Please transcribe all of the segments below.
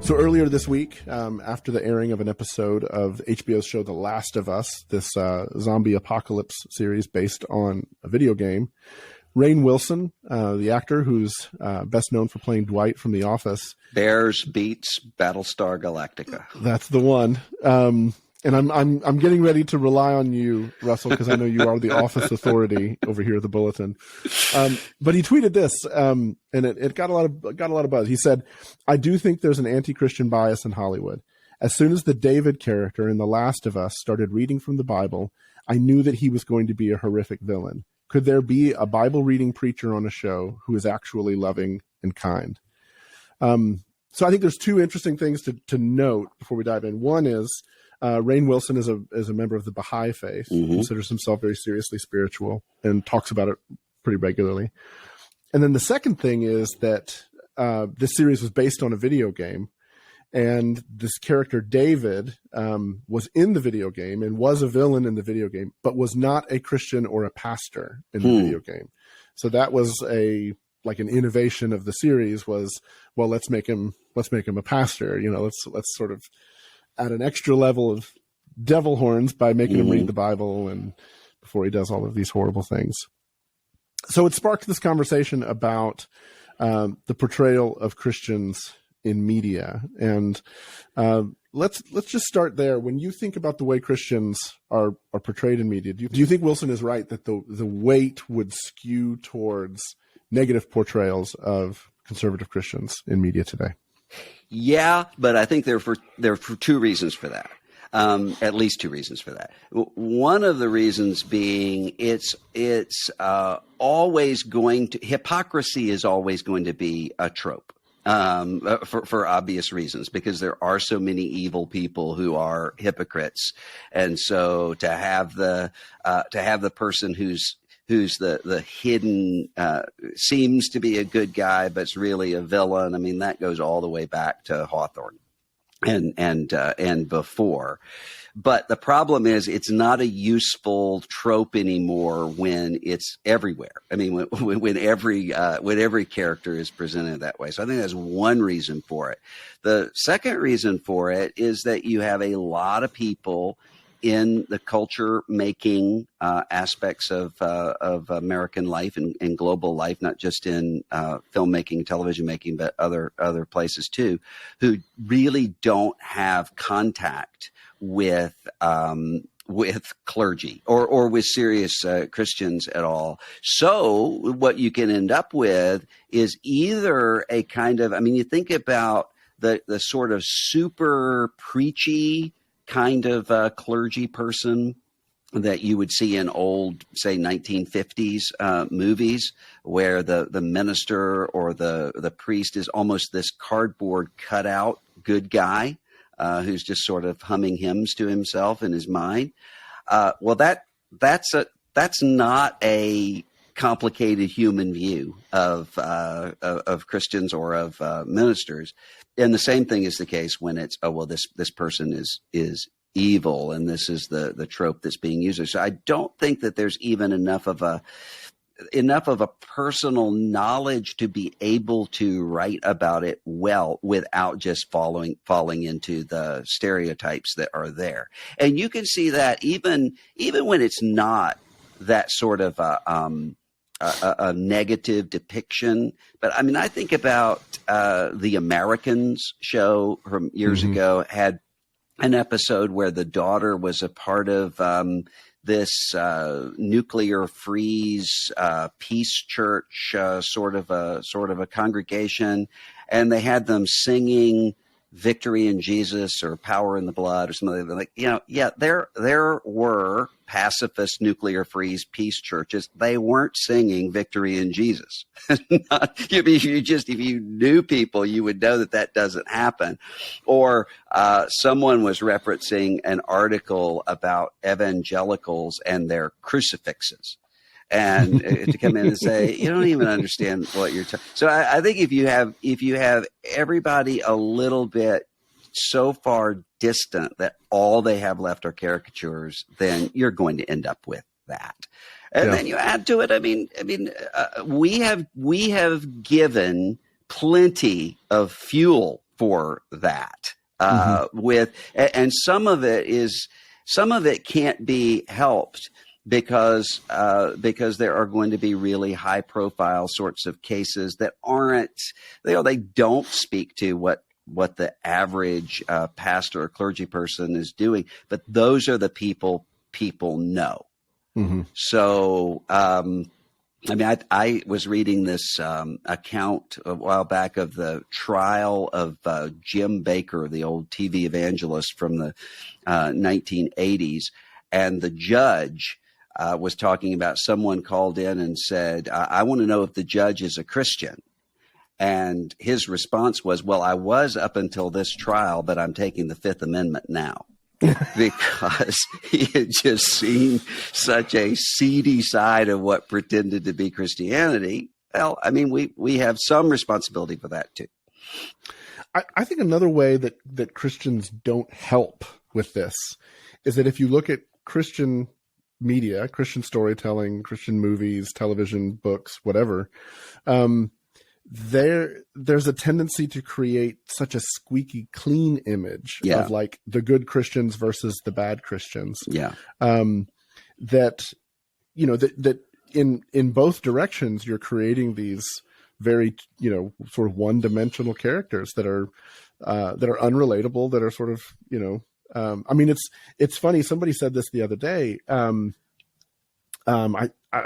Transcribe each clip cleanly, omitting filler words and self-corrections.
So earlier this week, after the airing of an episode of HBO's show The Last of Us, this zombie apocalypse series based on a video game, Rainn Wilson, the actor who's best known for playing Dwight from The Office. Bears beats Battlestar Galactica. That's the one. And I'm getting ready to rely on you, Russell, because I know you are the Office authority over here at the Bulletin. But he tweeted this, and it got a lot of buzz. He said, "I do think there's an anti-Christian bias in Hollywood. As soon as the David character in The Last of Us started reading from the Bible, I knew that he was going to be a horrific villain. Could there be a Bible-reading preacher on a show who is actually loving and kind?" So I think there's two interesting things to note before we dive in. One is Rainn Wilson is a member of the Baha'i faith, considers himself very seriously spiritual, and talks about it pretty regularly. And then the second thing is that this series was based on a video game, and this character David was in the video game and was a villain in the video game, but was not a Christian or a pastor in the video game. So that was an innovation of the series was, well, let's make him a pastor. Let's sort of add an extra level of devil horns by making him read the Bible and before he does all of these horrible things. So it sparked this conversation about the portrayal of Christians in media. And let's just start there. When you think about the way Christians are portrayed in media, do you think Wilson is right that the weight would skew towards negative portrayals of conservative Christians in media today? Yeah, but I think there are two reasons for that. At least two reasons for that. One of the reasons being hypocrisy is always going to be a trope. For obvious reasons, because there are so many evil people who are hypocrites. And so to have the person who's the hidden, seems to be a good guy, but it's really a villain. I mean, that goes all the way back to Hawthorne and before. But the problem is it's not a useful trope anymore when it's everywhere. I mean, when every character is presented that way. So I think that's one reason for it. The second reason for it is that you have a lot of people in the culture making aspects of American life and global life, not just in filmmaking, television making, but other places too, who really don't have contact with clergy or with serious Christians at all. So what you can end up with is either a kind of, I mean, you think about the sort of super preachy kind of clergy person that you would see in old, say, 1950s movies, where the minister or the priest is almost this cardboard cutout good guy who's just sort of humming hymns to himself in his mind. Well, that's not a complicated human view of Christians or of ministers. And the same thing is the case when it's, this person is evil, and this is the trope that's being used. So I don't think that there's even enough of a personal knowledge to be able to write about it well without just falling into the stereotypes that are there. And you can see that even when it's not that sort of a negative depiction. But I mean, I think about the Americans show from years ago had an episode where the daughter was a part of this nuclear freeze peace church sort of a congregation, and they had them singing "Victory in Jesus" or "Power in the Blood" or something like that. There were pacifist nuclear freeze peace churches. They weren't singing "Victory in Jesus." If you knew people, you would know that doesn't happen. Or someone was referencing an article about evangelicals and their crucifixes. And to come in and say, you don't even understand what you're talking. So I think if you have everybody a little bit so far distant that all they have left are caricatures, then you're going to end up with that. And then you add to it. I mean, we have given plenty of fuel for that. And some of it can't be helped because there are going to be really high profile sorts of cases that they don't speak to what the average pastor or clergy person is doing, but those are the people know. Mm-hmm. So, I was reading this account a while back of the trial of Jim Bakker, the old TV evangelist from the 1980s, and the judge was talking about someone called in and said, I want to know if the judge is a Christian. And his response was, well, I was up until this trial, but I'm taking the Fifth Amendment now. Because he had just seen such a seedy side of what pretended to be Christianity. Well, I mean, we have some responsibility for that too. I think another way that Christians don't help with this is that if you look at Christian media, Christian storytelling, Christian movies, television, books, whatever, there's a tendency to create such a squeaky clean image of like the good Christians versus the bad Christians. Yeah. That in both directions, you're creating these very, sort of one-dimensional characters that are unrelatable, that are sort of, it's funny. Somebody said this the other day. I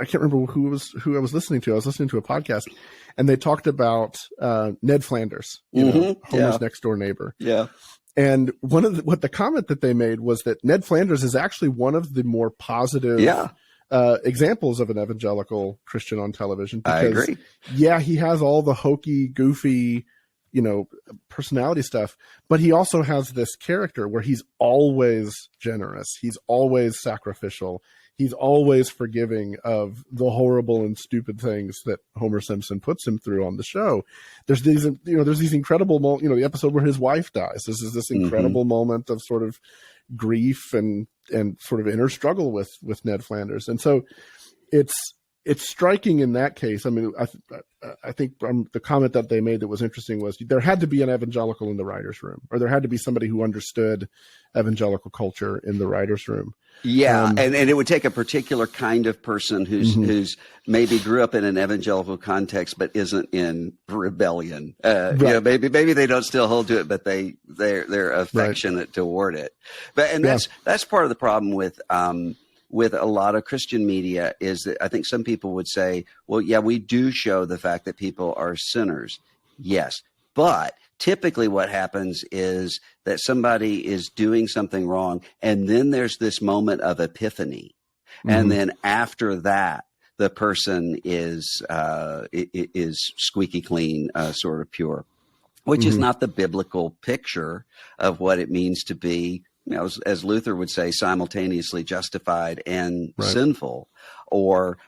can't remember who I was listening to. I was listening to a podcast, and they talked about Ned Flanders, Homer's next door neighbor. Yeah. And what the comment that they made was that Ned Flanders is actually one of the more positive examples of an evangelical Christian on television. Because, I agree. Yeah, he has all the hokey, goofy, personality stuff, but he also has this character where he's always generous. He's always sacrificial. He's always forgiving of the horrible and stupid things that Homer Simpson puts him through on the show. There's these incredible the episode where his wife dies. This is this incredible moment of sort of grief and sort of inner struggle with Ned Flanders. And so it's striking in that case. I mean, I think the comment that they made that was interesting was there had to be an evangelical in the writer's room, or there had to be somebody who understood evangelical culture in the writer's room. Yeah, and it would take a particular kind of person who's maybe grew up in an evangelical context but isn't in rebellion. Right. Maybe they don't still hold to it, but they're affectionate toward it. But that's part of the problem with a lot of Christian media is that I think some people would say, well, yeah, we do show the fact that people are sinners. Yes, but typically what happens is that somebody is doing something wrong, and then there's this moment of epiphany. And then after that, the person is squeaky clean, sort of pure, which is not the biblical picture of what it means to be, as Luther would say, simultaneously justified and sinful, or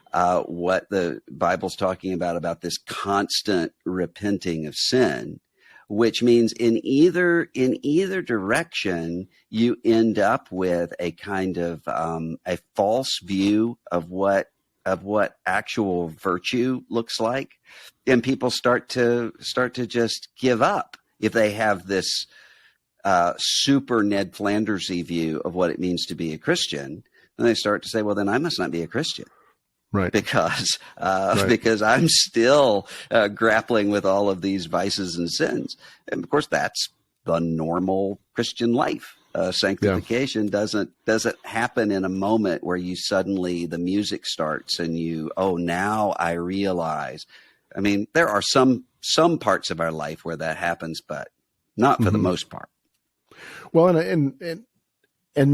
what the Bible's talking about this constant repenting of sin, which means in either direction, you end up with a kind of a false view of what actual virtue looks like, and people start to just give up if they have this super Ned Flanders-y view of what it means to be a Christian. And they start to say, well, then I must not be a Christian. Right. Because I'm still grappling with all of these vices and sins. And of course, that's the normal Christian life. Sanctification doesn't happen in a moment where you suddenly, the music starts and now I realize. I mean, there are some parts of our life where that happens, but not for the most part. Well, and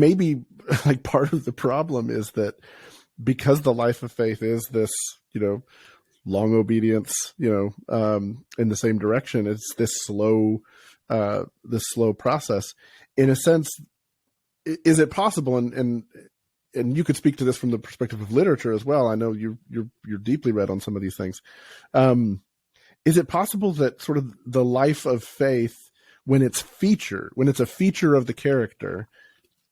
maybe like part of the problem is that because the life of faith is this, long obedience, in the same direction, it's this slow process. In a sense, is it possible? And you could speak to this from the perspective of literature as well. I know you're deeply read on some of these things. Is it possible that sort of the life of faith, when it's a feature of the character,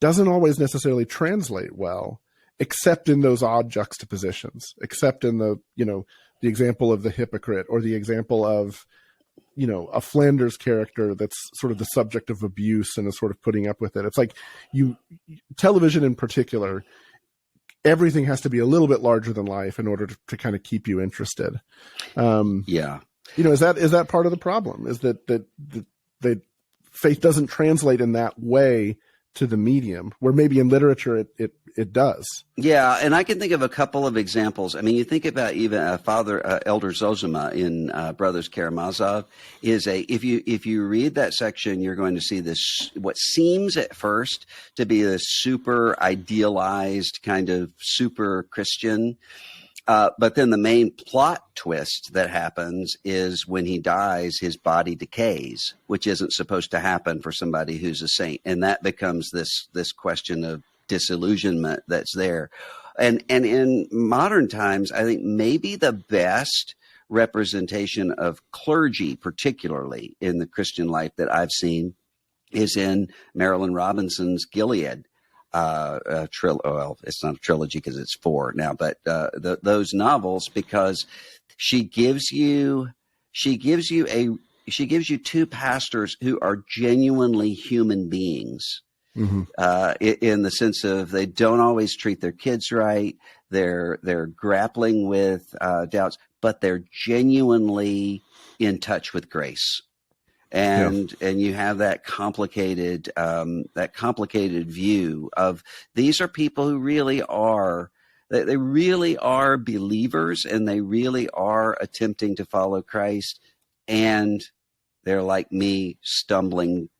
doesn't always necessarily translate well, except in those odd juxtapositions, except in the example of the hypocrite, or the example of a Flanders character that's sort of the subject of abuse and is sort of putting up with it. It's like television in particular, everything has to be a little bit larger than life in order to kind of keep you interested. Yeah. Is that part of the problem? Is that faith doesn't translate in that way to the medium, where maybe in literature it does. Yeah, and I can think of a couple of examples. I mean, you think about even Elder Zozima in Brothers Karamazov if you read that section, you're going to see this, what seems at first to be a super idealized kind of super Christian. But then the main plot twist that happens is when he dies, his body decays, which isn't supposed to happen for somebody who's a saint. And that becomes this question of disillusionment that's there. And in modern times, I think maybe the best representation of clergy, particularly in the Christian life that I've seen, is in Marilyn Robinson's Gilead. Well, it's not a trilogy because it's 4 now, but those novels, because she gives you 2 pastors who are genuinely human beings, in the sense of they don't always treat their kids right. They're grappling with doubts, but they're genuinely in touch with grace. And you have that complicated view of these are people who really are, they really are believers, and they really are attempting to follow Christ, and they're like me, stumbling,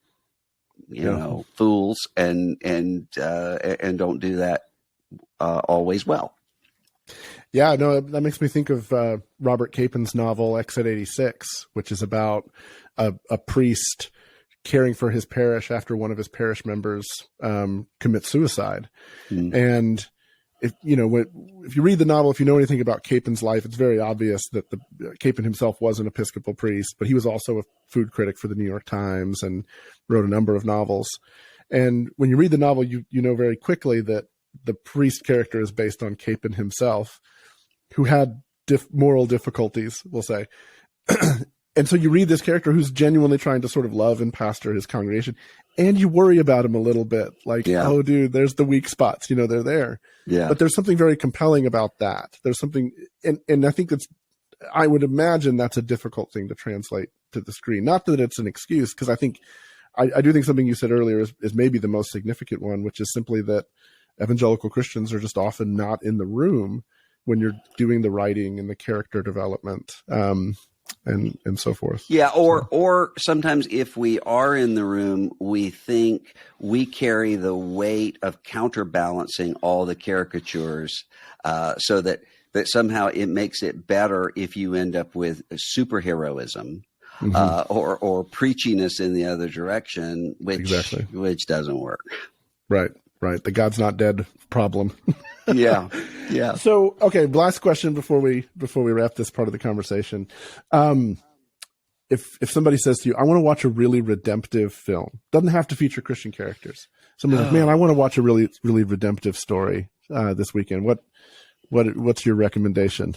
fools, and don't do that always well. Yeah, no, that makes me think of Robert Capen's novel Exit 86, which is about a priest caring for his parish after one of his parish members commits suicide. And if you read the novel, if you know anything about Capen's life, it's very obvious that Capen himself was an Episcopal priest, but he was also a food critic for the New York Times and wrote a number of novels. And when you read the novel, you know very quickly that the priest character is based on Capen himself, who had moral difficulties, we'll say. And so you read this character who's genuinely trying to sort of love and pastor his congregation, and you worry about him a little bit. Like, oh, dude, there's the weak spots. They're there. Yeah. But there's something very compelling about that. There's something, and I think I would imagine that's a difficult thing to translate to the screen. Not that it's an excuse, because I do think something you said earlier is maybe the most significant one, which is simply that evangelical Christians are just often not in the room when you're doing the writing and the character development, and so forth. Yeah. Or sometimes if we are in the room, we think we carry the weight of counterbalancing all the caricatures, so that somehow it makes it better if you end up with superheroism, or preachiness in the other direction, which doesn't work. Right. The God's not dead problem. Yeah. So, okay, last question before we wrap this part of the conversation. If somebody says to you, I want to watch a really redemptive film, doesn't have to feature Christian characters. Somebody's like, man, I want to watch a really, really redemptive story this weekend. What's your recommendation?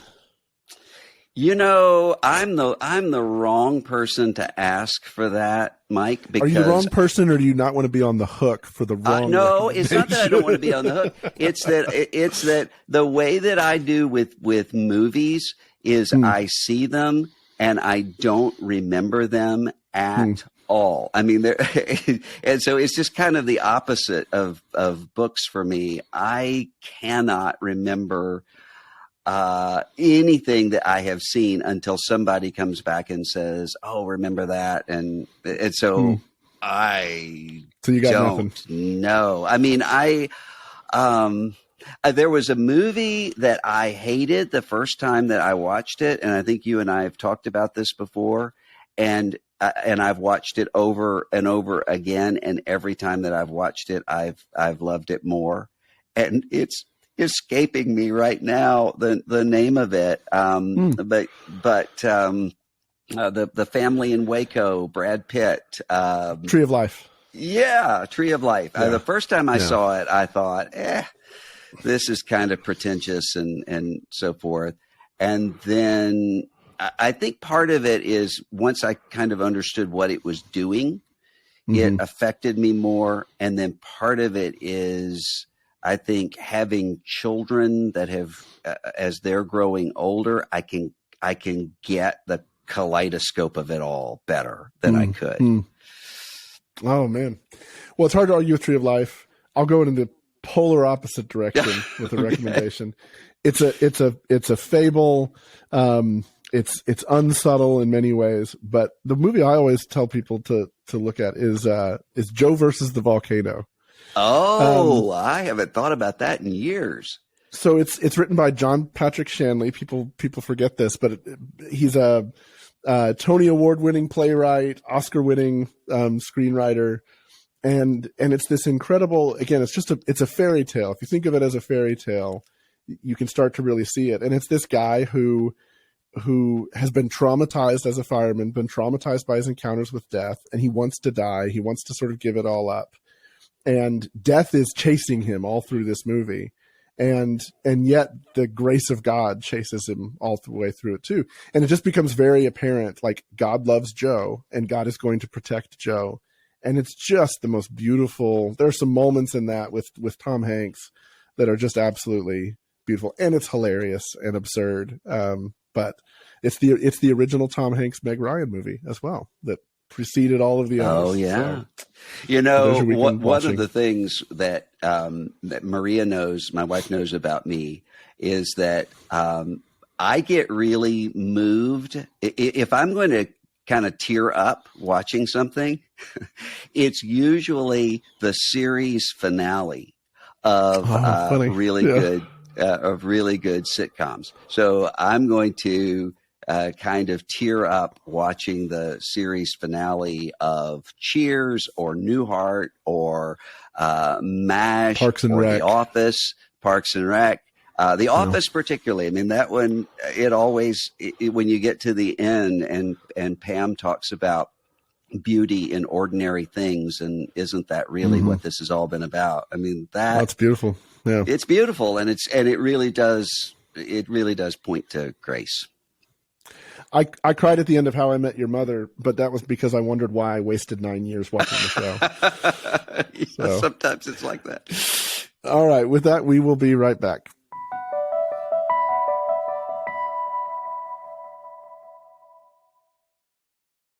I'm the wrong person to ask for that, Mike. Because are you the wrong person, or do you not want to be on the hook for the wrong? No, it's not that I don't want to be on the hook. It's that the way that I do with movies is I see them and I don't remember them at all. I mean, and so it's just kind of the opposite of books for me. I cannot remember anything that I have seen until somebody comes back and says, "Oh, remember that?" And so So you got nothing. No, I mean, there was a movie that I hated the first time that I watched it, and I think you and I have talked about this before, and I've watched it over and over again, and every time that I've watched it, I've loved it more, and it's escaping me right now the name of it, but the family in Waco, Brad Pitt, Tree of Life. Yeah, Tree of Life. Yeah. The first time I saw it, I thought, this is kind of pretentious and so forth. And then I think part of it is once I kind of understood what it was doing, it affected me more. And then part of it is, I think, having children that have, as they're growing older, I can get the kaleidoscope of it all better than I could. Oh man. Well, it's hard to argue with Tree of Life. I'll go in the polar opposite direction with a recommendation. It's a fable. It's unsubtle in many ways, but the movie I always tell people to look at is Joe versus the Volcano. Oh, I haven't thought about that in years. So it's written by John Patrick Shanley. People forget this, but he's a Tony Award-winning playwright, Oscar-winning screenwriter, and it's this incredible. Again, it's a fairy tale. If you think of it as a fairy tale, you can start to really see it. And it's this guy who has been traumatized as a fireman, been traumatized by his encounters with death, and he wants to die. He wants to sort of give it all up. And death is chasing him all through this movie. And yet the grace of God chases him all the way through it too. And it just becomes very apparent, like God loves Joe and God is going to protect Joe. And it's just the most beautiful. There are some moments in that with Tom Hanks that are just absolutely beautiful, and it's hilarious and absurd. But it's the original Tom Hanks Meg Ryan movie as well that preceded all of the others. Oh yeah. So, you know, one of the things that that Maria knows, my wife knows about me, is that I get really moved if I'm going to kind of tear up watching something. It's usually the series finale of really good sitcoms. So I'm going to kind of tear up watching the series finale of Cheers or Newhart or MASH Parks and or Rec. The Office, Parks and Rec. The Office particularly. I mean, that one, it always, when you get to the end and Pam talks about beauty in ordinary things, and isn't that really what this has all been about? I mean, that's beautiful. Yeah. It's beautiful, and it really does point to grace. I cried at the end of How I Met Your Mother, but that was because I wondered why I wasted 9 years watching the show. Sometimes it's like that. All right. With that, we will be right back.